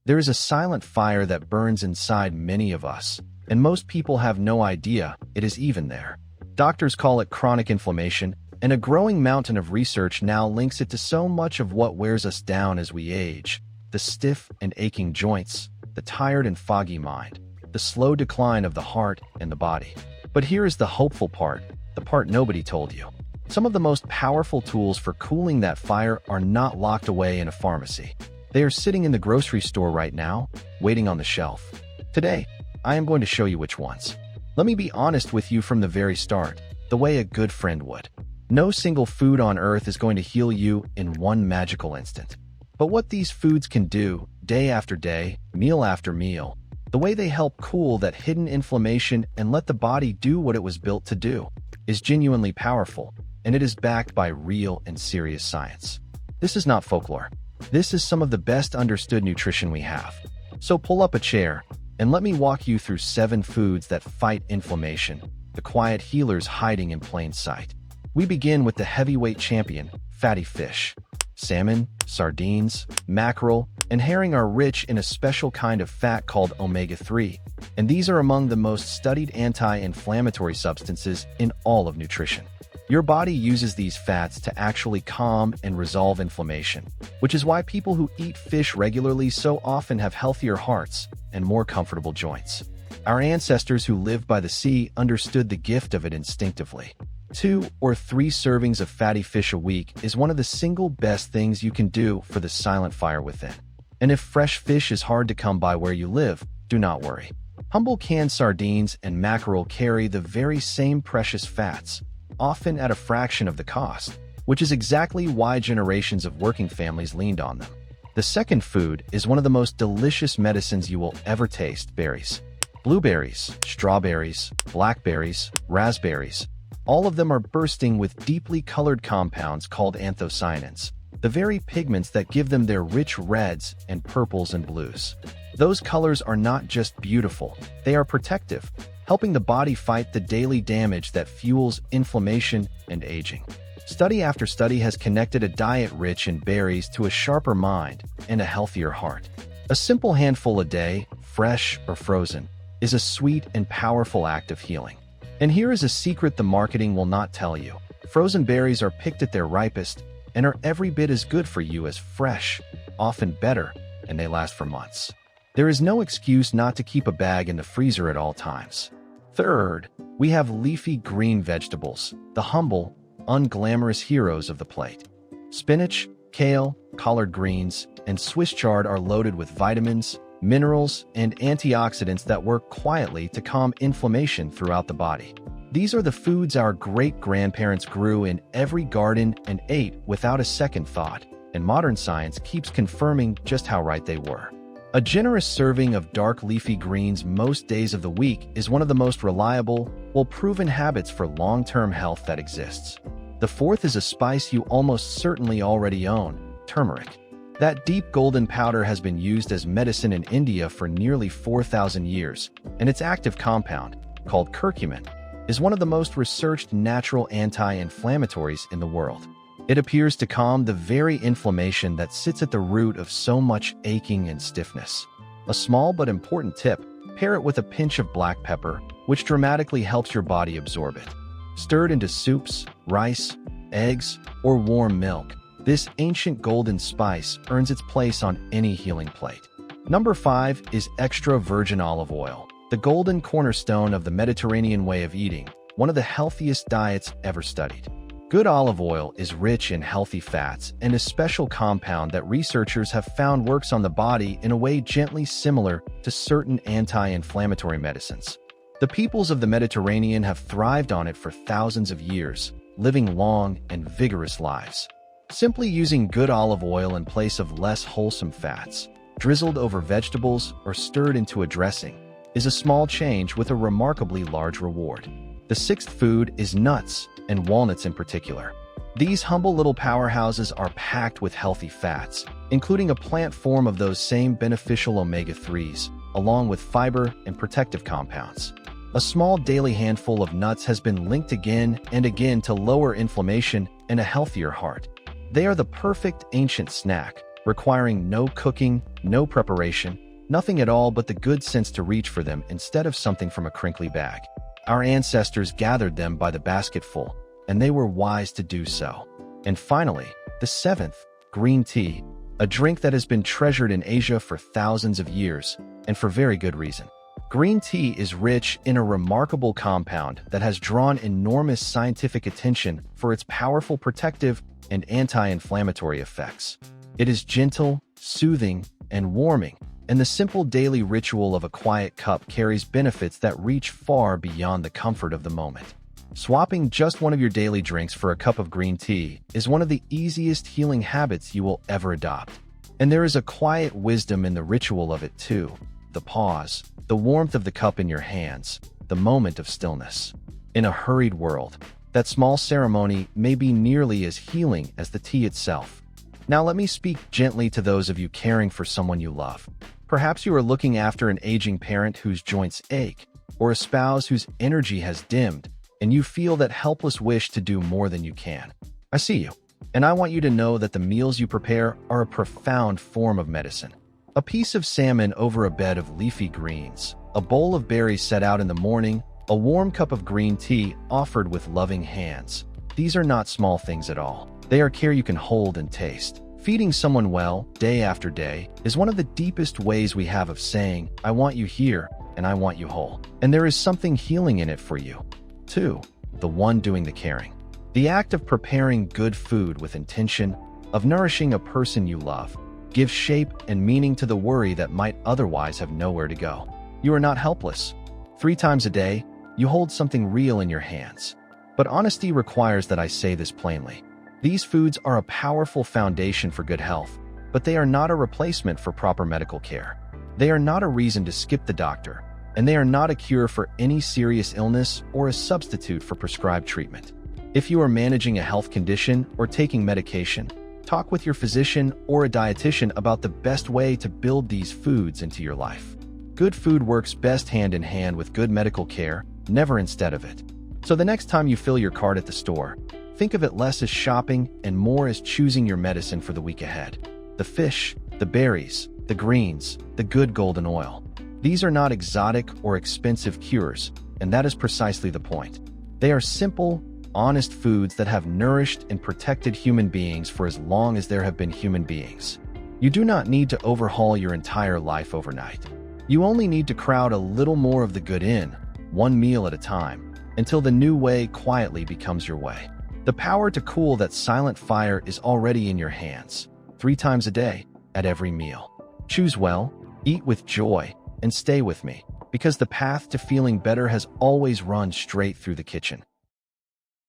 There is a silent fire that burns inside many of us, and most people have no idea it is even there. Doctors call it chronic inflammation, and a growing mountain of research now links it to so much of what wears us down as we age: the stiff and aching joints, the tired and foggy mind, the slow decline of the heart and the body. But here is the hopeful part, the part nobody told you. Some of the most powerful tools for cooling that fire are not locked away in a pharmacy. They are sitting in the grocery store right now, waiting on the shelf. Today, I am going to show you which ones. Let me be honest with you from the very start, the way a good friend would. No single food on earth is going to heal you in one magical instant. But what these foods can do, day after day, meal after meal, the way they help cool that hidden inflammation and let the body do what it was built to do, is genuinely powerful, and it is backed by real and serious science. This is not folklore. This is some of the best understood nutrition we have. So pull up a chair, and let me walk you through 7 foods that fight inflammation, the quiet healers hiding in plain sight. We begin with the heavyweight champion, fatty fish. Salmon, sardines, mackerel, and herring are rich in a special kind of fat called omega-3, and these are among the most studied anti-inflammatory substances in all of nutrition. Your body uses these fats to actually calm and resolve inflammation, which is why people who eat fish regularly so often have healthier hearts and more comfortable joints. Our ancestors who lived by the sea understood the gift of it instinctively. 2 or 3 servings of fatty fish a week is one of the single best things you can do for the silent fire within. And if fresh fish is hard to come by where you live, do not worry. Humble canned sardines and mackerel carry the very same precious fats, often at a fraction of the cost, which is exactly why generations of working families leaned on them. The second food is one of the most delicious medicines you will ever taste: berries. Blueberries, strawberries, blackberries, raspberries. All of them are bursting with deeply colored compounds called anthocyanins, the very pigments that give them their rich reds and purples and blues. Those colors are not just beautiful, they are protective, helping the body fight the daily damage that fuels inflammation and aging. Study after study has connected a diet rich in berries to a sharper mind and a healthier heart. A simple handful a day, fresh or frozen, is a sweet and powerful act of healing. And here is a secret the marketing will not tell you. Frozen berries are picked at their ripest and are every bit as good for you as fresh, often better, and they last for months. There is no excuse not to keep a bag in the freezer at all times. Third, we have leafy green vegetables, the humble, unglamorous heroes of the plate. Spinach, kale, collard greens, and Swiss chard are loaded with vitamins, minerals, and antioxidants that work quietly to calm inflammation throughout the body. These are the foods our great-grandparents grew in every garden and ate without a second thought, and modern science keeps confirming just how right they were. A generous serving of dark leafy greens most days of the week is one of the most reliable, well-proven habits for long-term health that exists. The fourth is a spice you almost certainly already own: turmeric. That deep golden powder has been used as medicine in India for nearly 4,000 years, and its active compound, called curcumin, is one of the most researched natural anti-inflammatories in the world. It appears to calm the very inflammation that sits at the root of so much aching and stiffness. A small but important tip: pair it with a pinch of black pepper, which dramatically helps your body absorb it. Stirred into soups, rice, eggs, or warm milk, this ancient golden spice earns its place on any healing plate. Number 5 is extra virgin olive oil, the golden cornerstone of the Mediterranean way of eating, one of the healthiest diets ever studied. Good olive oil is rich in healthy fats and a special compound that researchers have found works on the body in a way gently similar to certain anti-inflammatory medicines. The peoples of the Mediterranean have thrived on it for thousands of years, living long and vigorous lives. Simply using good olive oil in place of less wholesome fats, drizzled over vegetables or stirred into a dressing, is a small change with a remarkably large reward. The sixth food is nuts, and walnuts in particular. These humble little powerhouses are packed with healthy fats, including a plant form of those same beneficial omega-3s, along with fiber and protective compounds. A small daily handful of nuts has been linked again and again to lower inflammation and a healthier heart. They are the perfect ancient snack, requiring no cooking, no preparation, nothing at all but the good sense to reach for them instead of something from a crinkly bag. Our ancestors gathered them by the basketful, and they were wise to do so. And finally, the seventh, green tea, a drink that has been treasured in Asia for thousands of years, and for very good reason. Green tea is rich in a remarkable compound that has drawn enormous scientific attention for its powerful protective and anti-inflammatory effects. It is gentle, soothing, and warming, and the simple daily ritual of a quiet cup carries benefits that reach far beyond the comfort of the moment. Swapping just one of your daily drinks for a cup of green tea is one of the easiest healing habits you will ever adopt. And there is a quiet wisdom in the ritual of it too. The pause, the warmth of the cup in your hands, the moment of stillness. In a hurried world, that small ceremony may be nearly as healing as the tea itself. Now let me speak gently to those of you caring for someone you love. Perhaps you are looking after an aging parent whose joints ache, or a spouse whose energy has dimmed, and you feel that helpless wish to do more than you can. I see you, and I want you to know that the meals you prepare are a profound form of medicine. A piece of salmon over a bed of leafy greens, a bowl of berries set out in the morning, a warm cup of green tea offered with loving hands. These are not small things at all. They are care you can hold and taste. Feeding someone well, day after day, is one of the deepest ways we have of saying, I want you here, and I want you whole. And there is something healing in it for you. 2. The one doing the caring. The act of preparing good food with intention, of nourishing a person you love, gives shape and meaning to the worry that might otherwise have nowhere to go. You are not helpless. 3 times a day, you hold something real in your hands. But honesty requires that I say this plainly. These foods are a powerful foundation for good health, but they are not a replacement for proper medical care. They are not a reason to skip the doctor, and they are not a cure for any serious illness or a substitute for prescribed treatment. If you are managing a health condition or taking medication, talk with your physician or a dietitian about the best way to build these foods into your life. Good food works best hand in hand with good medical care, never instead of it. So the next time you fill your cart at the store, think of it less as shopping and more as choosing your medicine for the week ahead. The fish, the berries, the greens, the good golden oil. These are not exotic or expensive cures, and that is precisely the point. They are simple, honest foods that have nourished and protected human beings for as long as there have been human beings. You do not need to overhaul your entire life overnight. You only need to crowd a little more of the good in, one meal at a time, until the new way quietly becomes your way. The power to cool that silent fire is already in your hands, 3 times a day, at every meal. Choose well, eat with joy, and stay with me, because the path to feeling better has always run straight through the kitchen.